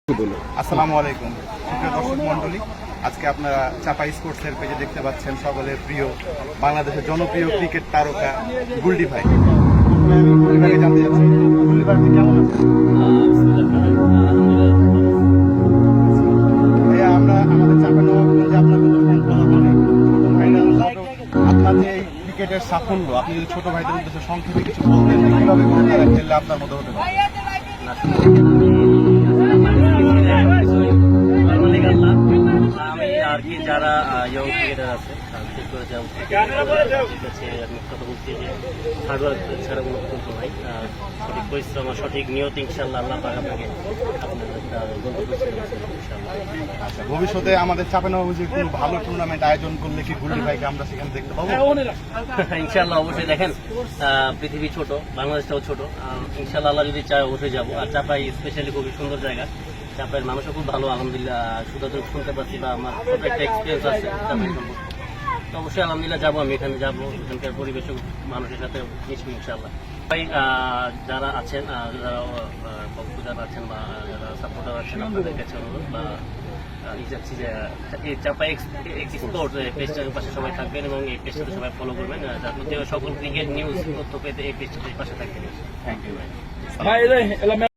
আসসালামু আলাইকুম প্রিয় দর্শক মণ্ডলী, আজকে আপনারা চাপাই স্পোর্টসের পেজে দেখতে পাচ্ছেন সকলের প্রিয় বাংলাদেশের জনপ্রিয় ক্রিকেট তারকা গুলডি ভাই। গুলডি ভাইকে জানতে চাচ্ছি, গুলডি ভাই আপনি কেমন আছেন? ভাইয়া, আমরা আমাদের চাপা নবাবগঞ্জে আপনার ছোট ভাইরা আপনার যে এই ক্রিকেটের সাফল্য, আপনি যদি ছোট ভাইদের উদ্দেশ্যে সংক্ষেপে কিছু বলতেন, কিভাবে করে তারা খেললে আপনার মতো হতে পারে? আমি আর কি যারা ইয়ং ক্রিকেটার আছে বিশেষ করে আমি কথা বলছি যে হার্ডওয়ার্ক ছাড়া কোনো কিন্তু ভাই সঠিক পরিশ্রম সঠিক নিয়ত ইনশাল্লাহ আল্লাহ পাক আপনাকে আপনার একটা গন্তব্যস্থলে ইনশাল্লাহ। আচ্ছা, ভবিষ্যতে আমাদের চাপানবাবুজি কোনো ভালো টুর্নামেন্ট আয়োজন করলে কি গুলডি ভাইকে আমরা সেখানে দেখতে পাবো? ইনশাল্লাহ অবশ্যই। দেখেন পৃথিবী ছোট, বাংলাদেশটাও ছোট, ইনশাল্লাহ আল্লাহ যদি চায় অবশ্যই যাবো। আর চাপাই স্পেশালি খুবই সুন্দর জায়গা, চাপের মানুষও খুব ভালো আলহামদুলিল্লাহ, শুধু শুনতে পাচ্ছি বা আমার ছোট একটা এক্সপিরিয়েন্স আছে চাপের সম্পর্কে। তো অবশ্যই আলহামদুলিল্লাহ যাবো, আমি এখানে যাবো, এখানকার পরিবেশও মানুষের সাথে মিশবো ইনশাল্লাহ। ভাই যারা আছেন, যারা ভক্তদার আছেন বা যারা সাপোর্টার আছেন, আপনাদের কাছে অনুরোধ বা চাচ্ছি যে এই চাপাই এক্সপোর্ট পেজটার পাশে সবাই থাকবেন এবং এই পেজটাতে সবাই ফলো করবেন, যাতে সকল ক্রিকেট নিউজ তথ্য পেতে এই পেজটাতে পাশে থাকবেন। থ্যাংক ইউ ভাই।